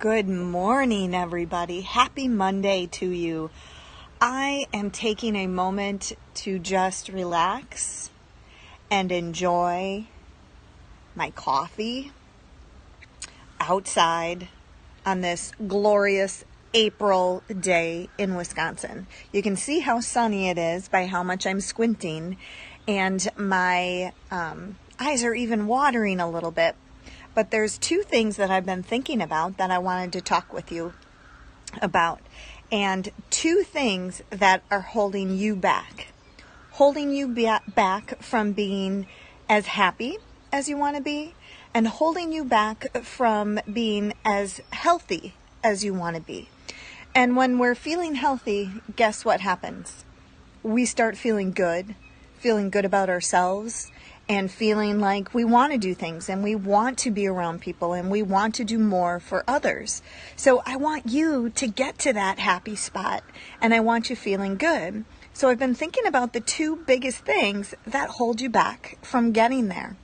Good morning, everybody. Happy Monday to you. I am taking a moment to just relax and enjoy my coffee outside on this glorious April day in Wisconsin. You can see how sunny it is by how much I'm squinting, and my eyes are even watering a little bit. But there's two things that I've been thinking about that I wanted to talk with you about. And two things that are holding you back. Holding you back from being as happy as you want to be, and holding you back from being as healthy as you want to be. And when we're feeling healthy, guess what happens? We start feeling good about ourselves, and feeling like we want to do things and we want to be around people and we want to do more for others. So I want you to get to that happy spot, and I want you feeling good. So I've been thinking about the two biggest things that hold you back from getting there.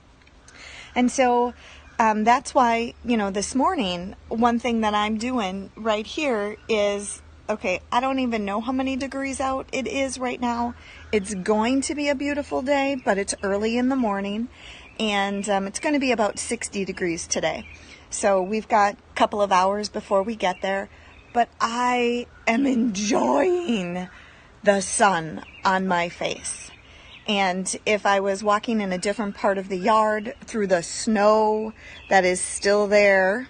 And so that's why, this morning, one thing that I'm doing right here is, okay, I don't even know how many degrees out it is right now. It's going to be a beautiful day, but it's early in the morning, and it's going to be about 60 degrees today. So we've got a couple of hours before we get there, but I am enjoying the sun on my face. And if I was walking in a different part of the yard through the snow that is still there,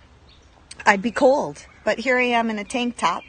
I'd be cold. But here I am in a tank top,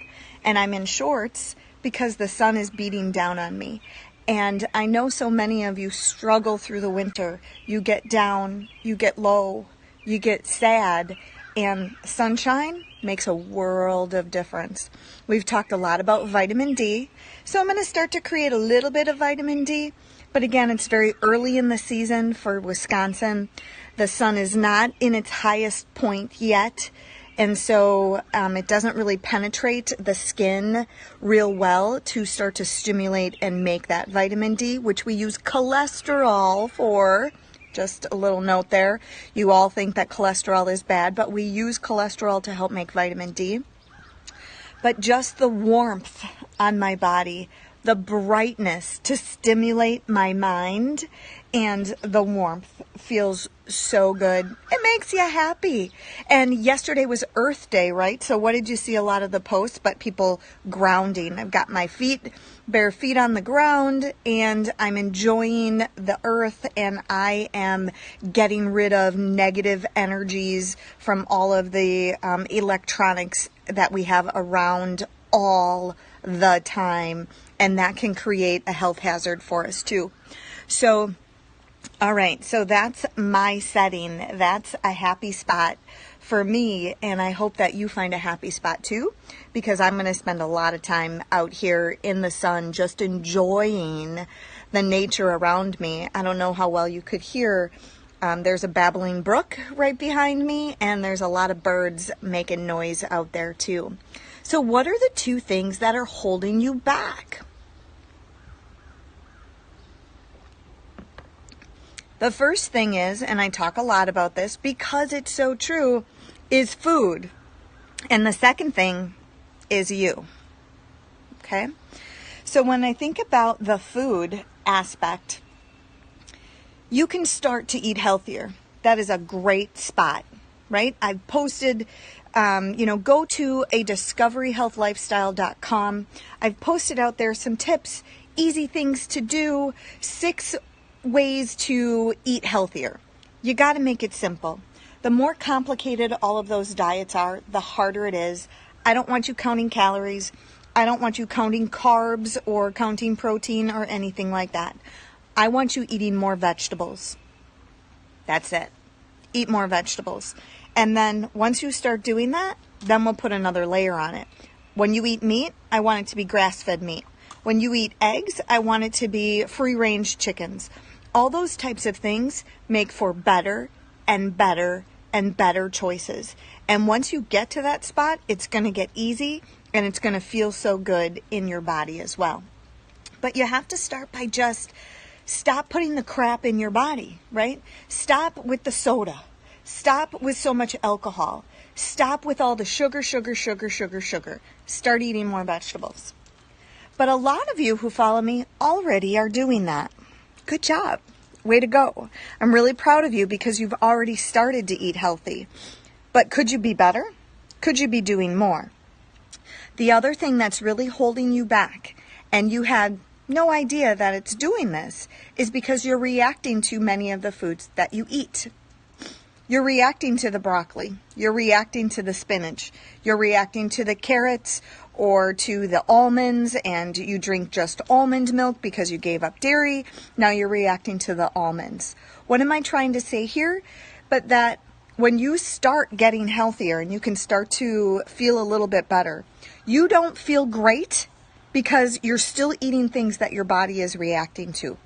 and I'm in shorts because the sun is beating down on me. And I know so many of you struggle through the winter. You get down, you get low, you get sad, and sunshine makes a world of difference. We've talked a lot about vitamin D, so I'm going to start to create a little bit of vitamin D. But again, it's very early in the season for Wisconsin. The sun is not in its highest point yet. And so it doesn't really penetrate the skin real well to start to stimulate and make that vitamin D, which we use cholesterol for. Just a little note there. You all think that cholesterol is bad, but we use cholesterol to help make vitamin D. But just the warmth on my body, the brightness to stimulate my mind, and the warmth feels so good. It makes you happy. And yesterday was Earth Day, right? So what did you see a lot of the posts? But people grounding. I've got my bare feet on the ground, and I'm enjoying the earth, and I am getting rid of negative energies from all of the electronics that we have around all the time. And that can create a health hazard for us too. So, all right, so that's my setting. That's a happy spot for me, and I hope that you find a happy spot too, because I'm going to spend a lot of time out here in the sun just enjoying the nature around me. I don't know how well you could hear. There's a babbling brook right behind me, and there's a lot of birds making noise out there too. So what are the two things that are holding you back? The first thing is, and I talk a lot about this because it's so true, is food. And the second thing is you. Okay? So when I think about the food aspect, you can start to eat healthier. That is a great spot, right? I've posted, go to a discoveryhealthlifestyle.com. I've posted out there some tips, easy things to do, 6 ways to eat healthier. You got to make it simple. The more complicated all of those diets are, the harder it is. I don't want you counting calories. I don't want you counting carbs or counting protein or anything like that. I want you eating more vegetables. That's it. Eat more vegetables. And then once you start doing that, then we'll put another layer on it. When you eat meat, I want it to be grass-fed meat. When you eat eggs, I want it to be free-range chickens. All those types of things make for better and better and better choices. And once you get to that spot, it's going to get easy, and it's going to feel so good in your body as well. But you have to start by just stop putting the crap in your body, right? Stop with the soda. Stop with so much alcohol. Stop with all the sugar, sugar, sugar, sugar, sugar. Start eating more vegetables. But a lot of you who follow me already are doing that. Good job. Way to go. I'm really proud of you because you've already started to eat healthy. But could you be better? Could you be doing more? The other thing that's really holding you back, and you had no idea that it's doing this, is because you're reacting to many of the foods that you eat. You're reacting to the broccoli. You're reacting to the spinach. You're reacting to the carrots or to the almonds, and you drink just almond milk because you gave up dairy. Now you're reacting to the almonds. What am I trying to say here? But that when you start getting healthier and you can start to feel a little bit better, you don't feel great because you're still eating things that your body is reacting to.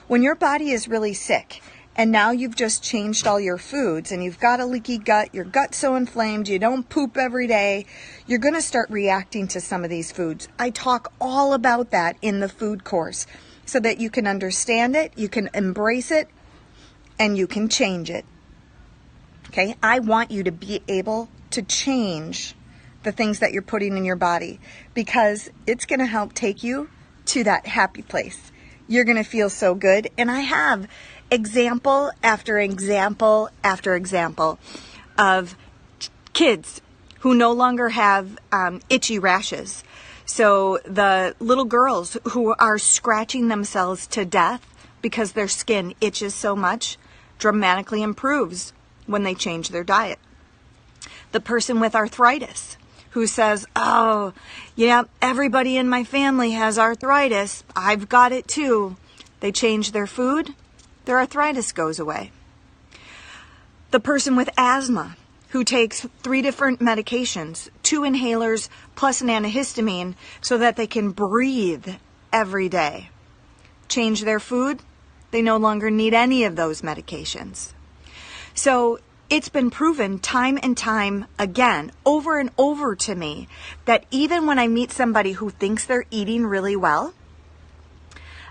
When your body is really sick, and now you've just changed all your foods and you've got a leaky gut, your gut's so inflamed, you don't poop every day, you're going to start reacting to some of these foods. I talk all about that in the food course so that you can understand it, you can embrace it, and you can change it. Okay? I want you to be able to change the things that you're putting in your body because it's going to help take you to that happy place. You're going to feel so good. And I have example after example after example of kids who no longer have itchy rashes. So the little girls who are scratching themselves to death because their skin itches so much dramatically improves when they change their diet. The person with arthritis who says, oh, yeah, everybody in my family has arthritis. I've got it too. They change their food, their arthritis goes away. The person with asthma who takes 3 different medications, 2 inhalers plus an antihistamine so that they can breathe every day. Change their food, they no longer need any of those medications. So it's been proven time and time again, over and over to me, that even when I meet somebody who thinks they're eating really well,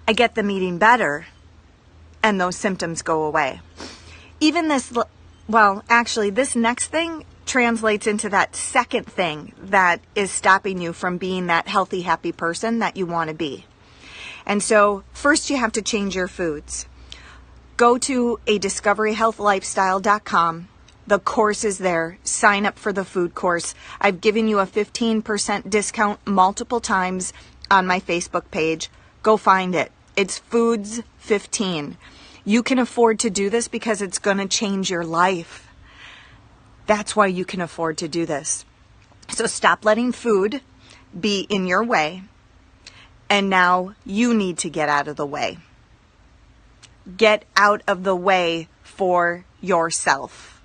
I get them eating better and those symptoms go away. Even this, well, actually, this next thing translates into that second thing that is stopping you from being that healthy, happy person that you want to be. And so first you have to change your foods. Go to discoveryhealthlifestyle.com. The course is there. Sign up for the food course. I've given you a 15% discount multiple times on my Facebook page. Go find it. It's Foods 15. You can afford to do this because it's going to change your life. That's why you can afford to do this. So stop letting food be in your way. And now you need to get out of the way. Get out of the way for yourself.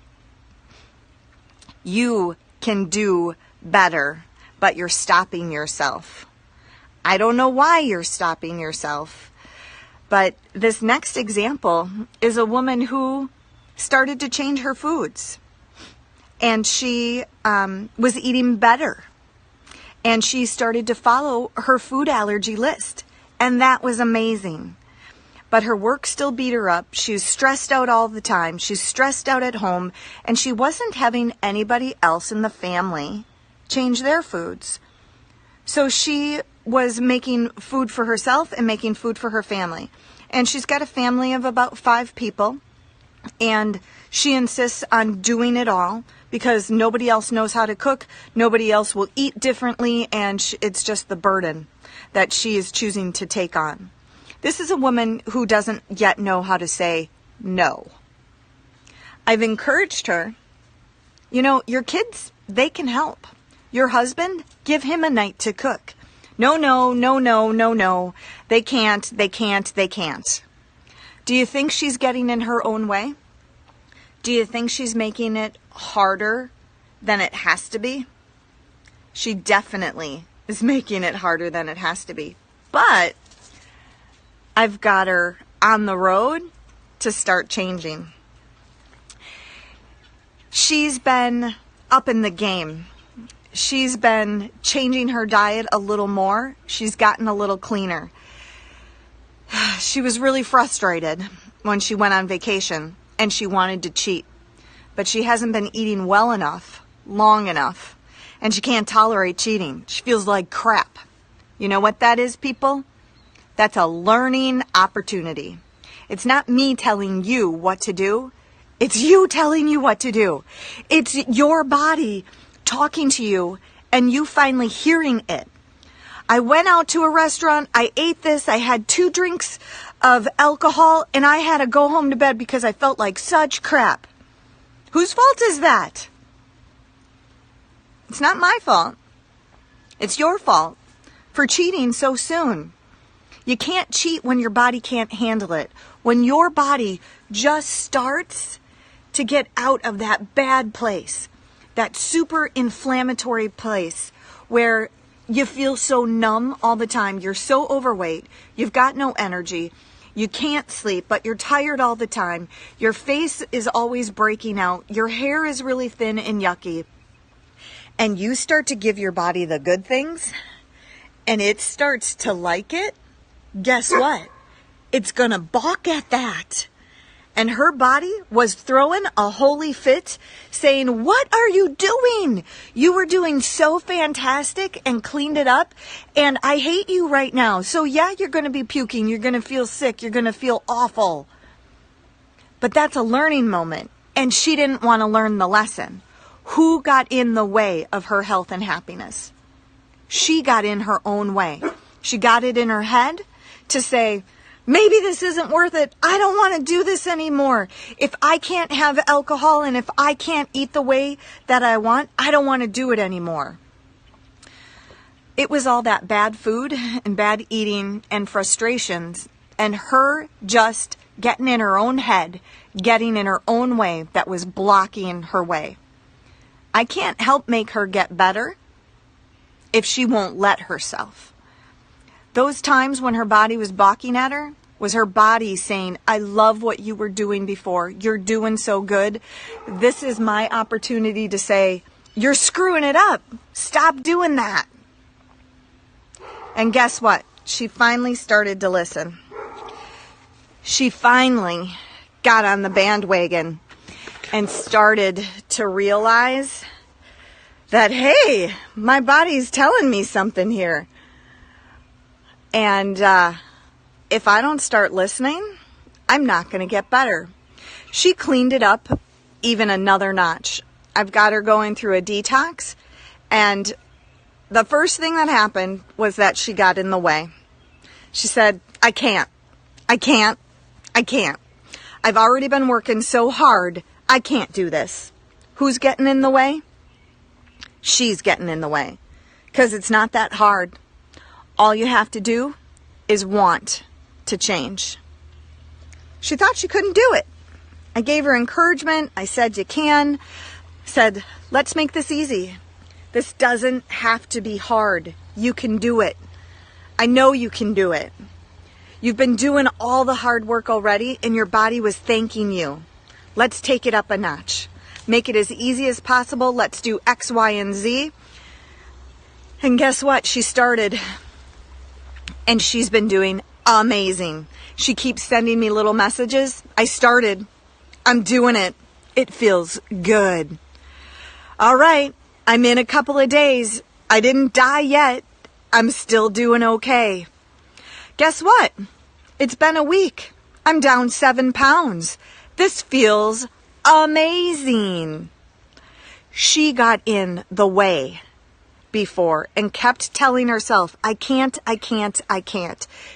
You can do better, but you're stopping yourself. I don't know why you're stopping yourself, but this next example is a woman who started to change her foods, and she was eating better, and she started to follow her food allergy list, and that was amazing. But her work still beat her up. She's stressed out all the time. She's stressed out at home. And she wasn't having anybody else in the family change their foods. So she was making food for herself and making food for her family. And she's got a family of about 5 people. And she insists on doing it all because nobody else knows how to cook. Nobody else will eat differently. And it's just the burden that she is choosing to take on. This is a woman who doesn't yet know how to say no. I've encouraged her, your kids, they can help. Your husband, give him a night to cook. No. They can't. Do you think she's getting in her own way? Do you think she's making it harder than it has to be? She definitely is making it harder than it has to be. But I've got her on the road to start changing. She's been up in the game. She's been changing her diet a little more. She's gotten a little cleaner. She was really frustrated when she went on vacation and she wanted to cheat. but she hasn't been eating well enough, long enough, and she can't tolerate cheating. She feels like crap. You know what that is, people? That's a learning opportunity. It's not me telling you what to do. It's you telling you what to do. It's your body talking to you and you finally hearing it. I went out to a restaurant. I ate this. I had 2 drinks of alcohol and I had to go home to bed because I felt like such crap. Whose fault is that? It's not my fault. It's your fault for cheating so soon. You can't cheat when your body can't handle it. When your body just starts to get out of that bad place, that super inflammatory place where you feel so numb all the time. You're so overweight. You've got no energy. You can't sleep, but you're tired all the time. Your face is always breaking out. Your hair is really thin and yucky. And you start to give your body the good things, and it starts to like it. Guess what? It's gonna balk at that. And her body was throwing a holy fit, saying, what are you doing? You were doing so fantastic and cleaned it up, and I hate you right now. So yeah, you're gonna be puking, you're gonna feel sick, you're gonna feel awful. But that's a learning moment, and she didn't want to learn the lesson. Who got in the way of her health and happiness? She got in her own way. She got it in her head to say, maybe this isn't worth it. I don't want to do this anymore. If I can't have alcohol and if I can't eat the way that I want, I don't want to do it anymore. It was all that bad food and bad eating and frustrations and her just getting in her own head, getting in her own way that was blocking her way. I can't help make her get better if she won't let herself. Those times when her body was balking at her was her body saying, I love what you were doing before. You're doing so good. This is my opportunity to say, you're screwing it up. Stop doing that. And guess what? She finally started to listen. She finally got on the bandwagon and started to realize that, hey, my body's telling me something here. And if I don't start listening, I'm not going to get better. She cleaned it up even another notch. I've got her going through a detox. And the first thing that happened was that she got in the way. She said, I can't. I've already been working so hard. I can't do this. Who's getting in the way? She's getting in the way. Because it's not that hard. All you have to do is want to change. She thought she couldn't do it. I gave her encouragement. I said, you can. Said, let's make this easy. This doesn't have to be hard. You can do it. I know you can do it. You've been doing all the hard work already and your body was thanking you. Let's take it up a notch. Make it as easy as possible. Let's do X, Y, and Z. And guess what? She started. And she's been doing amazing. She keeps sending me little messages. I started. I'm doing it. It feels good. All right. I'm in a couple of days. I didn't die yet. I'm still doing okay. Guess what? It's been a week. I'm down 7 pounds. This feels amazing. She got in the way before and kept telling herself, I can't.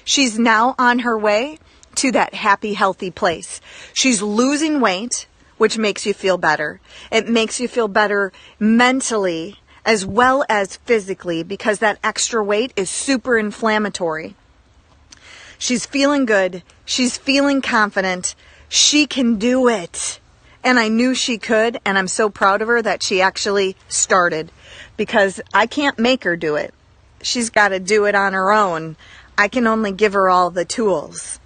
She's now on her way to that happy, healthy place. She's losing weight, which makes you feel better. It makes you feel better mentally as well as physically because that extra weight is super inflammatory. She's feeling good. She's feeling confident. She can do it. And I knew she could, and I'm so proud of her that she actually started because I can't make her do it. She's got to do it on her own. I can only give her all the tools.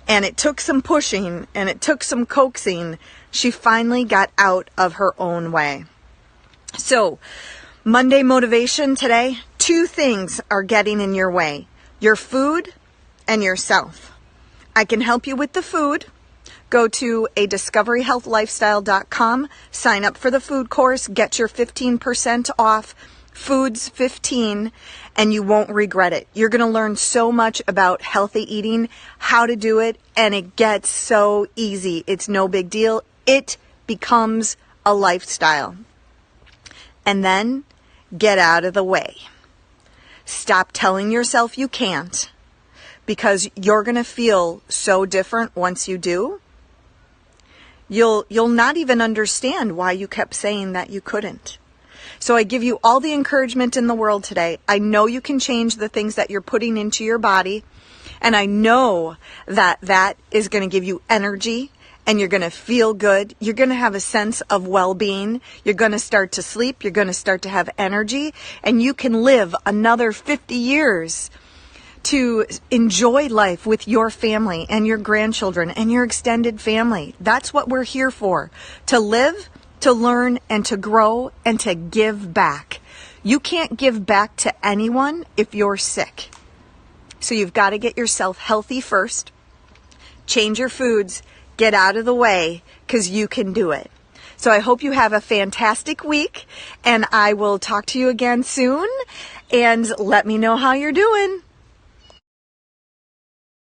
And it took some pushing, and it took some coaxing. She finally got out of her own way. So, Monday motivation today, 2 things are getting in your way. Your food and yourself. I can help you with the food. Go to adiscoveryhealthlifestyle.com, sign up for the food course, get your 15% off, Foods 15, and you won't regret it. You're going to learn so much about healthy eating, how to do it, and it gets so easy. It's no big deal. It becomes a lifestyle. And then get out of the way. Stop telling yourself you can't, because you're going to feel so different once you do. You'll not even understand why you kept saying that you couldn't. So I give you all the encouragement in the world today. I know you can change the things that you're putting into your body, and I know that that is going to give you energy, and you're going to feel good. You're going to have a sense of well-being. You're going to start to sleep. You're going to start to have energy, and you can live another 50 years to enjoy life with your family and your grandchildren and your extended family. That's what we're here for, to live, to learn, and to grow, and to give back. You can't give back to anyone if you're sick. So you've got to get yourself healthy first, change your foods, get out of the way, because you can do it. So I hope you have a fantastic week, and I will talk to you again soon, and let me know how you're doing.